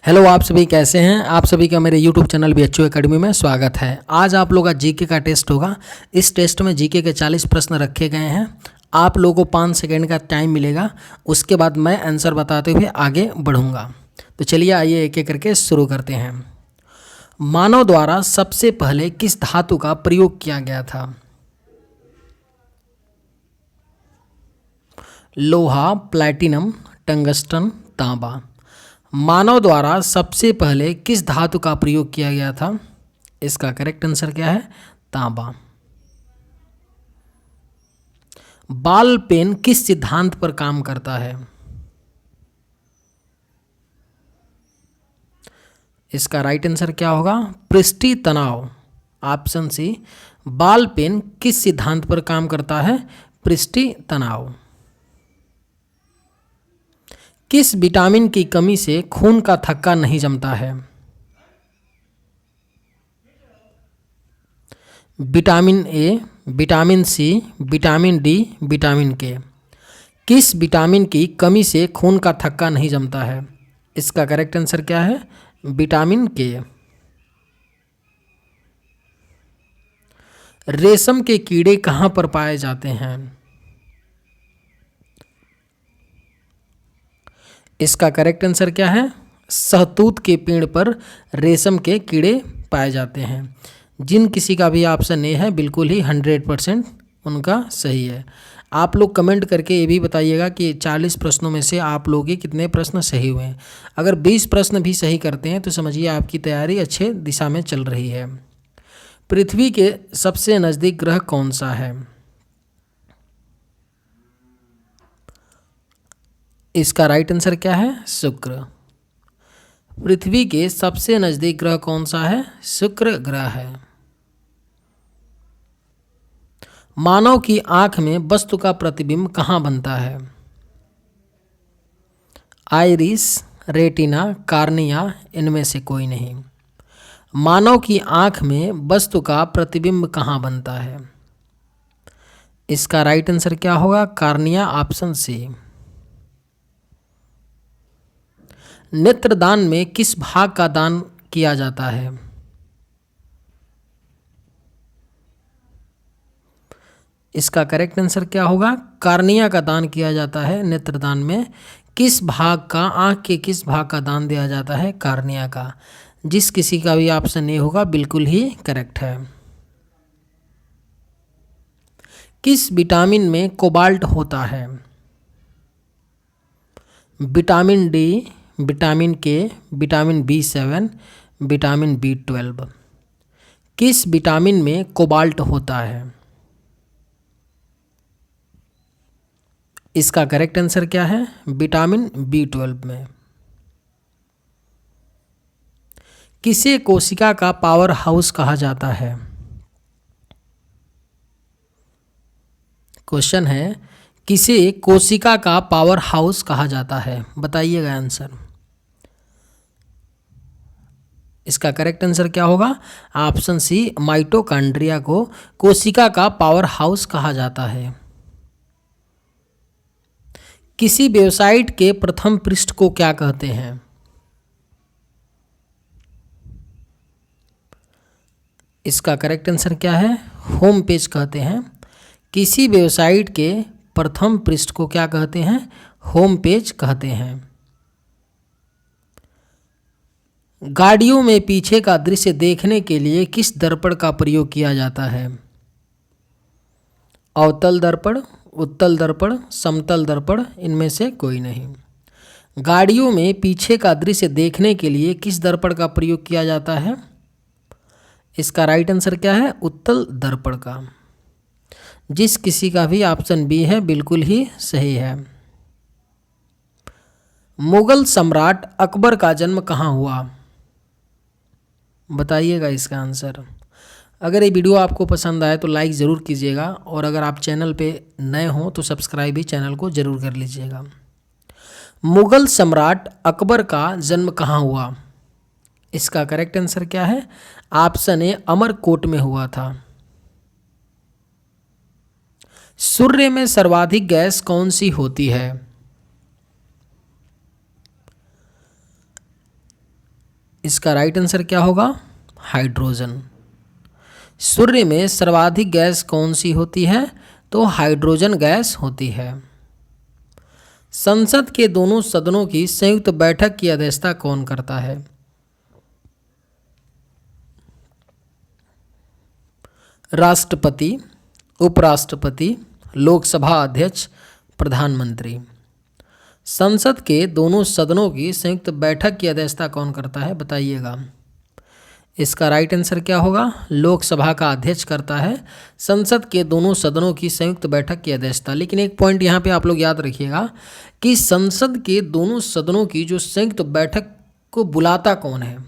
Hello, आप सभी कैसे हैं। आप सभी का मेरे यूट्यूब चैनल BHU एकेडमी में स्वागत है। आज आप लोगों का जीके का टेस्ट होगा। इस टेस्ट में जीके के 40 प्रश्न रखे गए हैं। आप लोगों को 5 सेकंड का टाइम मिलेगा। उसके बाद मैं आंसर बताते हुए आगे बढ़ूंगा। तो चलिए आइए एक एक करके शुरू करते हैं। मानव द्वारा सबसे पहले किस धातु का प्रयोग किया गया था? लोहा, प्लैटिनम, टंगस्टन, तांबा। मानव द्वारा सबसे पहले किस धातु का प्रयोग किया गया था? इसका करेक्ट आंसर क्या है? तांबा। बॉल पेन किस सिद्धांत पर काम करता है? इसका राइट आंसर क्या होगा? पृष्ठीय तनाव। Option C. बॉल पेन किस सिद्धांत पर काम करता है? पृष्ठीय तनाव। किस विटामिन की कमी से खून का थक्का नहीं जमता है? Vitamin A, vitamin C, vitamin D, vitamin K. किस विटामिन की कमी से खून का थक्का नहीं जमता है? इसका करेक्ट आंसर क्या है? विटामिन के। रेशम के कीड़े कहाँ पर पाए जाते हैं? इसका करेक्ट आंसर क्या है? शहतूत के पेड़ पर रेशम के कीड़े पाए जाते हैं। जिन किसी का भी ऑप्शन ए है बिल्कुल ही 100% उनका सही है। आप लोग कमेंट करके ये भी बताइएगा कि 40 प्रश्नों में से आप लोगों के कितने प्रश्न सही हुए हैं। अगर 20 प्रश्न भी सही करते हैं तो समझिए आपकी तैयारी अच्छे दिशा में चल रही है। पृथ्वी के सबसे नज़दीक ग्रह कौन सा है? इसका राइट आंसर क्या है? शुक्र। पृथ्वी के सबसे नज़दीक ग्रह कौन सा है? शुक्र ग्रह है। मानव की आंख में वस्तु का प्रतिबिंब कहाँ बनता है? आइरिस, रेटिना, कार्निया, इनमें से कोई नहीं। मानव की आंख में वस्तु का प्रतिबिंब कहाँ बनता है? इसका राइट आंसर क्या होगा? Cornea, option C. नेत्रदान में किस भाग का दान किया जाता है? इसका करेक्ट आंसर क्या होगा? कार्निया का दान किया जाता है। नेत्रदान में किस भाग का, आंख के किस भाग का दान दिया जाता है? कार्निया का। जिस किसी का भी ऑप्शन ए होगा बिल्कुल ही करेक्ट है। किस विटामिन में कोबाल्ट होता है? विटामिन डी, विटामिन के, विटामिन B7, विटामिन B12। किस विटामिन में कोबाल्ट होता है? इसका करेक्ट आंसर क्या है? विटामिन B12 में। किसे कोशिका का पावर हाउस कहा जाता है? क्वेश्चन है, किसे कोशिका का पावर हाउस कहा जाता है? बताइएगा आंसर। इसका करेक्ट आंसर क्या होगा? Option C. माइटोकॉन्ड्रिया को कोशिका का पावर हाउस कहा जाता है। किसी वेबसाइट के प्रथम पृष्ठ को क्या कहते हैं? इसका करेक्ट आंसर क्या है? होम पेज कहते हैं। किसी वेबसाइट के प्रथम पृष्ठ को क्या कहते हैं? होम पेज कहते हैं। गाड़ियों में पीछे का दृश्य देखने के लिए किस दर्पण का प्रयोग किया जाता है? अवतल दर्पण, उत्तल दर्पण, समतल दर्पण, इनमें से कोई नहीं। गाड़ियों में पीछे का दृश्य देखने के लिए किस दर्पण का प्रयोग किया जाता है? इसका राइट आंसर क्या है? उत्तल दर्पण का। जिस किसी का भी ऑप्शन बी है बिल्कुल ही सही है। मुगल सम्राट अकबर का जन्म कहाँ हुआ? बताइएगा इसका आंसर। अगर ये वीडियो आपको पसंद आए तो लाइक ज़रूर कीजिएगा और अगर आप चैनल पे नए हों तो सब्सक्राइब भी चैनल को ज़रूर कर लीजिएगा। मुगल सम्राट अकबर का जन्म कहाँ हुआ? इसका करेक्ट आंसर क्या है? Option A. अमरकोट में हुआ था। सूर्य में सर्वाधिक गैस कौन सी होती है? इसका राइट आंसर क्या होगा? हाइड्रोजन। सूर्य में सर्वाधिक गैस कौन सी होती है? तो हाइड्रोजन गैस होती है। संसद के दोनों सदनों की संयुक्त बैठक की अध्यक्षता कौन करता है? राष्ट्रपति, उपराष्ट्रपति, लोकसभा अध्यक्ष, प्रधानमंत्री। संसद के दोनों सदनों की संयुक्त बैठक की अध्यक्षता कौन करता है? बताइएगा। इसका राइट आंसर क्या होगा? लोकसभा का अध्यक्ष करता है संसद के दोनों सदनों की संयुक्त बैठक की अध्यक्षता। लेकिन एक पॉइंट यहाँ पे आप लोग याद रखिएगा कि संसद के दोनों सदनों की जो संयुक्त बैठक को बुलाता कौन है?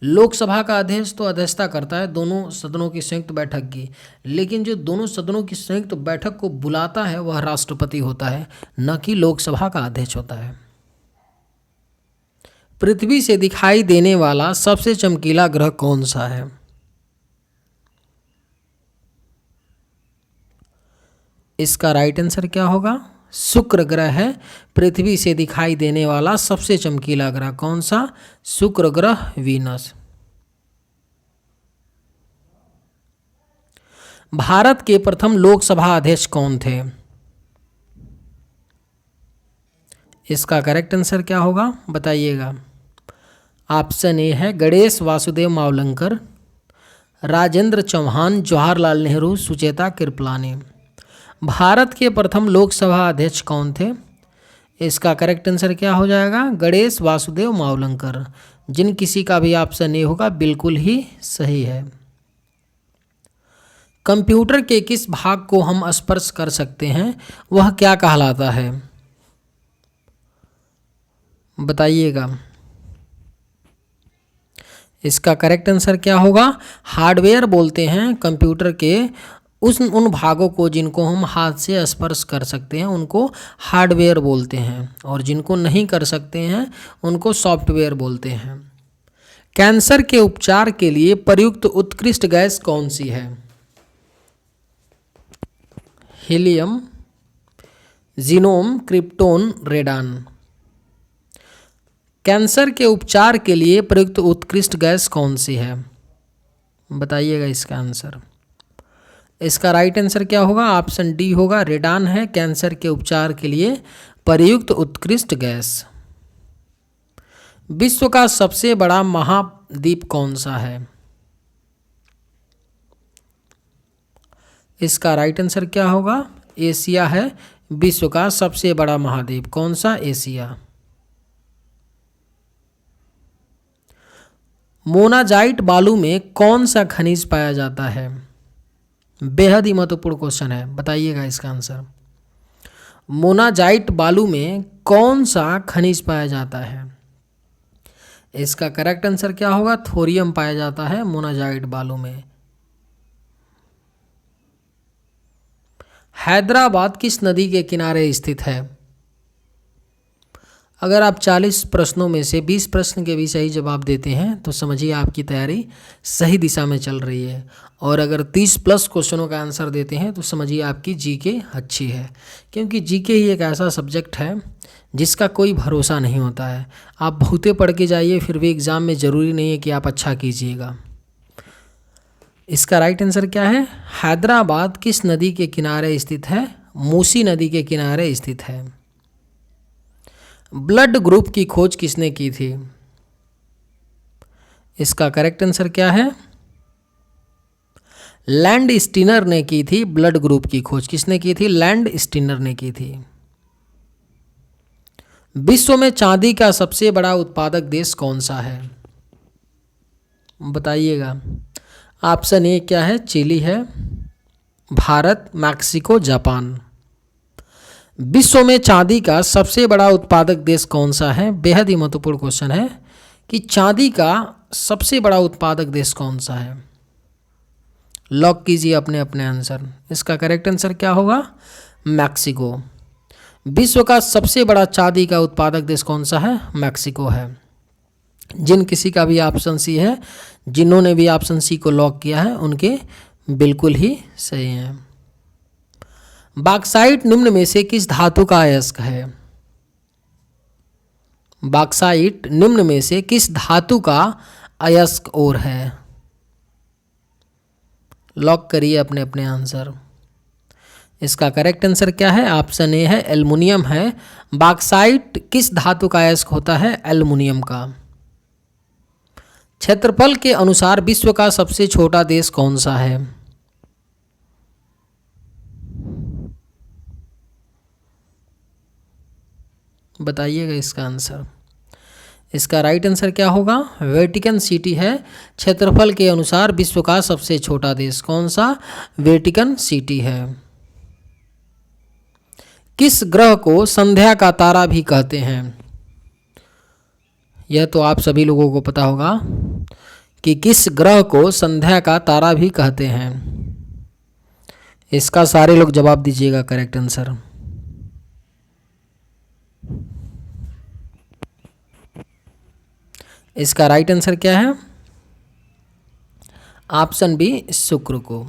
लोकसभा का अध्यक्ष तो अध्यक्षता करता है दोनों सदनों की संयुक्त बैठक की, लेकिन जो दोनों सदनों की संयुक्त बैठक को बुलाता है वह राष्ट्रपति होता है, न कि लोकसभा का अध्यक्ष होता है। पृथ्वी से दिखाई देने वाला सबसे चमकीला ग्रह कौन सा है? इसका राइट आंसर क्या होगा? शुक्र ग्रह है पृथ्वी से दिखाई देने वाला सबसे चमकीला ग्रह। कौन सा? शुक्र ग्रह, वीनस। भारत के प्रथम लोकसभा अध्यक्ष कौन थे? इसका करेक्ट आंसर क्या होगा? बताइएगा। ऑप्शन ए है गणेश वासुदेव मावलंकर, राजेंद्र चौहान, जवाहरलाल नेहरू, सुचेता कृपलानी। भारत के प्रथम लोकसभा अध्यक्ष कौन थे? इसका करेक्ट आंसर क्या हो जाएगा? गणेश वासुदेव मावलंकर। जिन किसी का भी ऑप्शन ए होगा बिल्कुल ही सही है। कंप्यूटर के किस भाग को हम स्पर्श कर सकते हैं वह क्या कहलाता है? बताइएगा। इसका करेक्ट आंसर क्या होगा? हार्डवेयर बोलते हैं कंप्यूटर के उन भागों को जिनको हम हाथ से स्पर्श कर सकते हैं, उनको हार्डवेयर बोलते हैं, और जिनको नहीं कर सकते हैं उनको सॉफ्टवेयर बोलते हैं। कैंसर के उपचार के लिए प्रयुक्त उत्कृष्ट गैस कौन सी है? Helium, genome, krypton, radon. Cancer के उपचार के लिए प्रयुक्त उत्कृष्ट गैस कौन सी है? बताइएगा इसका आंसर। इसका राइट आंसर क्या होगा? ऑप्शन डी होगा, रेडान है कैंसर के उपचार के लिए प्रयुक्त उत्कृष्ट गैस। विश्व का सबसे बड़ा महाद्वीप कौन सा है? इसका राइट आंसर क्या होगा? एशिया है विश्व का सबसे बड़ा महाद्वीप। कौन सा? एशिया। मोनाजाइट बालू में कौन सा खनिज पाया जाता है? बेहद ही महत्वपूर्ण क्वेश्चन है, बताइएगा इसका आंसर। मोनाजाइट बालू में कौन सा खनिज पाया जाता है? इसका करेक्ट आंसर क्या होगा? थोरियम पाया जाता है मोनाजाइट बालू में। हैदराबाद किस नदी के किनारे स्थित है? अगर आप 40 प्रश्नों में से 20 प्रश्न के भी सही जवाब देते हैं तो समझिए आपकी तैयारी सही दिशा में चल रही है, और अगर 30+ क्वेश्चनों का आंसर देते हैं तो समझिए आपकी जीके अच्छी है, क्योंकि जीके ही एक ऐसा सब्जेक्ट है जिसका कोई भरोसा नहीं होता है। आप बहुते पढ़ के जाइए फिर भी एग्ज़ाम में ज़रूरी नहीं है कि आप अच्छा कीजिएगा। इसका राइट आंसर क्या है? हैदराबाद किस नदी के किनारे स्थित है? मूसी नदी के किनारे स्थित है। ब्लड ग्रुप की खोज किसने की थी? इसका करेक्ट आंसर क्या है? लैंड स्टीनर ने की थी ब्लड ग्रुप की खोज। किसने की थी? लैंड स्टीनर ने की थी। विश्व में चांदी का सबसे बड़ा उत्पादक देश कौन सा है? बताइएगा। ऑप्शन ए क्या है? चिली है, भारत, मैक्सिको, जापान। विश्व में चांदी का सबसे बड़ा उत्पादक देश कौन सा है? बेहद ही महत्वपूर्ण क्वेश्चन है कि चांदी का सबसे बड़ा उत्पादक देश कौन सा है। लॉक कीजिए अपने अपने आंसर। इसका करेक्ट आंसर क्या होगा? मैक्सिको। विश्व का सबसे बड़ा चांदी का उत्पादक देश कौन सा है? मैक्सिको है। जिन किसी का भी ऑप्शन सी है, जिन्होंने भी ऑप्शन सी को लॉक किया है उनके बिल्कुल ही सही हैं। बॉक्साइट निम्न में से किस धातु का अयस्क है? बॉक्साइट निम्न में से किस धातु का अयस्क ओर है? लॉक करिए अपने अपने आंसर। इसका करेक्ट आंसर क्या है? ऑप्शन ए है एल्युमिनियम है। बॉक्साइट किस धातु का अयस्क होता है? एल्युमिनियम का। क्षेत्रफल के अनुसार विश्व का सबसे छोटा देश कौन सा है? बताइएगा इसका आंसर। इसका राइट आंसर क्या होगा? वेटिकन सिटी है क्षेत्रफल के अनुसार विश्व का सबसे छोटा देश। कौन सा? वेटिकन सिटी है। किस ग्रह को संध्या का तारा भी कहते हैं? यह तो आप सभी लोगों को पता होगा कि किस ग्रह को संध्या का तारा भी कहते हैं। इसका सारे लोग जवाब दीजिएगा करेक्ट आंसर। इसका राइट आंसर क्या है? ऑप्शन बी शुक्र को।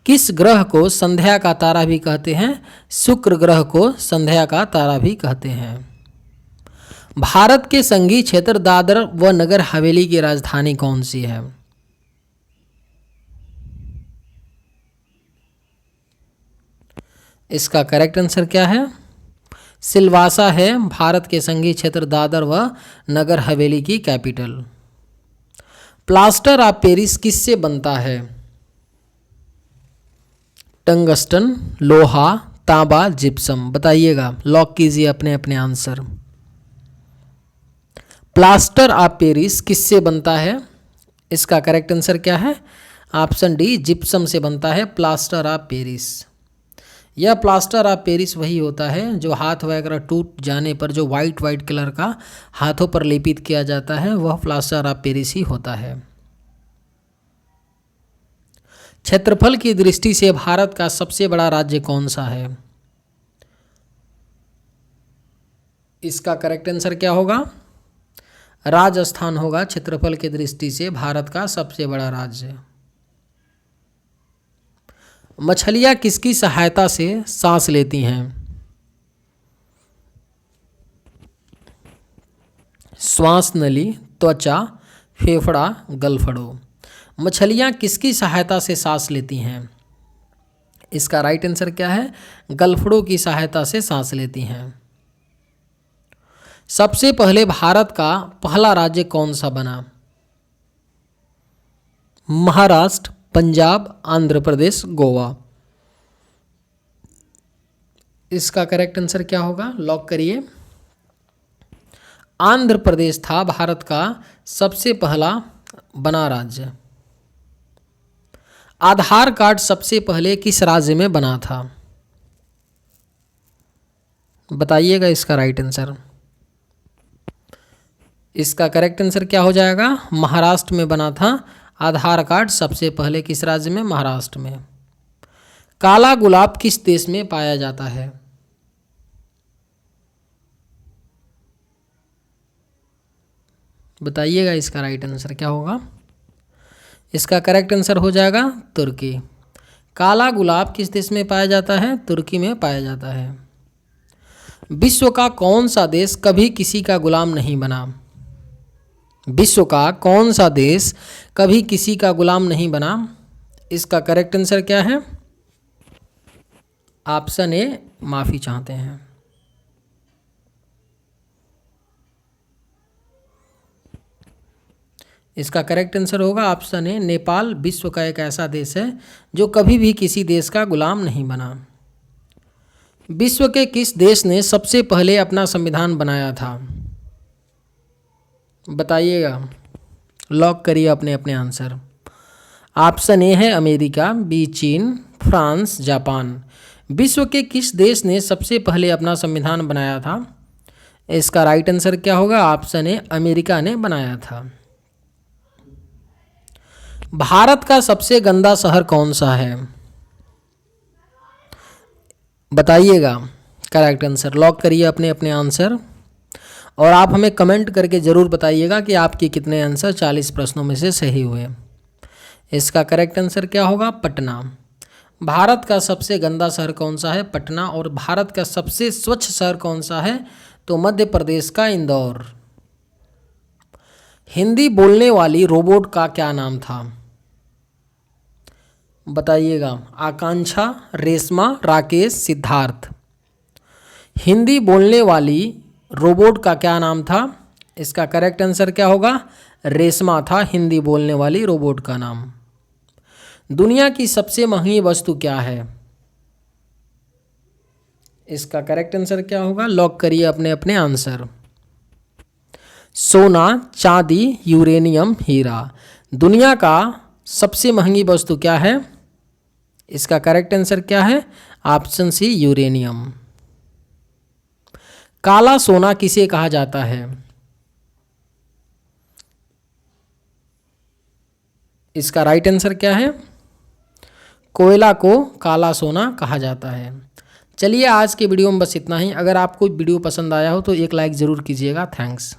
किस ग्रह को संध्या का तारा भी कहते हैं? शुक्र ग्रह को संध्या का तारा भी कहते हैं। भारत के संघीय क्षेत्र दादर व नगर हवेली की राजधानी कौन सी है? इसका करेक्ट आंसर क्या है? सिलवासा है भारत के संघीय क्षेत्र दादर व नगर हवेली की कैपिटल। प्लास्टर ऑफ पेरिस किससे बनता है? टंगस्टन, लोहा, तांबा, जिप्सम। बताइएगा, लॉक कीजिए अपने अपने आंसर। प्लास्टर ऑफ पेरिस किससे बनता है? इसका करेक्ट आंसर क्या है? ऑप्शन डी जिप्सम से बनता है प्लास्टर ऑफ पेरिस। यह प्लास्टर ऑफ पेरिस वही होता है जो हाथ वगैरह टूट जाने पर जो वाइट कलर का हाथों पर लेपित किया जाता है, वह प्लास्टर ऑफ पेरिस ही होता है। क्षेत्रफल की दृष्टि से भारत का सबसे बड़ा राज्य कौन सा है? इसका करेक्ट आंसर क्या होगा? राजस्थान होगा क्षेत्रफल की दृष्टि से भारत का सबसे बड़ा राज्य। मछलियां किसकी सहायता से सांस लेती हैं? श्वास नली, त्वचा, फेफड़ा, गलफड़ों। मछलियां किसकी सहायता से सांस लेती हैं? इसका राइट आंसर क्या है? गलफड़ों की सहायता से सांस लेती हैं। सबसे पहले भारत का पहला राज्य कौन सा बना? महाराष्ट्र, पंजाब, आंध्र प्रदेश, गोवा। इसका करेक्ट आंसर क्या होगा? लॉक करिए। आंध्र प्रदेश था भारत का सबसे पहला बना राज्य। आधार कार्ड सबसे पहले किस राज्य में बना था? बताइएगा इसका राइट आंसर। इसका करेक्ट आंसर क्या हो जाएगा? महाराष्ट्र में बना था आधार कार्ड सबसे पहले। किस राज्य में? महाराष्ट्र में। काला गुलाब किस देश में पाया जाता है? बताइएगा इसका राइट आंसर क्या होगा? इसका करेक्ट आंसर हो जाएगा तुर्की। काला गुलाब किस देश में पाया जाता है? तुर्की में पाया जाता है। विश्व का कौन सा देश कभी किसी का गुलाम नहीं बना? विश्व का कौन सा देश कभी किसी का गुलाम नहीं बना? इसका करेक्ट आंसर क्या है? ऑप्शन ए माफी चाहते हैं। इसका करेक्ट आंसर होगा ऑप्शन ए नेपाल विश्व का एक ऐसा देश है जो कभी भी किसी देश का गुलाम नहीं बना। विश्व के किस देश ने सबसे पहले अपना संविधान बनाया था? बताइएगा, लॉक करिए अपने अपने आंसर। ऑप्शन ए है अमेरिका, बी चीन, फ्रांस, जापान। विश्व के किस देश ने सबसे पहले अपना संविधान बनाया था? इसका राइट आंसर क्या होगा? ऑप्शन ए अमेरिका ने बनाया था। भारत का सबसे गंदा शहर कौन सा है? बताइएगा करेक्ट आंसर। लॉक करिए अपने अपने आंसर और आप हमें कमेंट करके ज़रूर बताइएगा कि आपके कितने आंसर 40 प्रश्नों में से सही हुए। इसका करेक्ट आंसर क्या होगा? पटना। भारत का सबसे गंदा शहर कौन सा है? पटना। और भारत का सबसे स्वच्छ शहर कौन सा है? तो मध्य प्रदेश का इंदौर। हिंदी बोलने वाली रोबोट का क्या नाम था? बताइएगा। आकांक्षा, रेशमा, राकेश, सिद्धार्थ। हिंदी बोलने वाली रोबोट का क्या नाम था? इसका करेक्ट आंसर क्या होगा? रेशमा था हिंदी बोलने वाली रोबोट का नाम। दुनिया की सबसे महंगी वस्तु क्या है? इसका करेक्ट आंसर क्या होगा? लॉक करिए अपने अपने आंसर। सोना, चांदी, यूरेनियम, हीरा। दुनिया का सबसे महंगी वस्तु क्या है? इसका करेक्ट आंसर क्या है? Option C, uranium. काला सोना किसे कहा जाता है? इसका राइट आंसर क्या है? कोयला को काला सोना कहा जाता है। चलिए आज के वीडियो में बस इतना ही। अगर आपको वीडियो पसंद आया हो तो एक लाइक ज़रूर कीजिएगा। थैंक्स।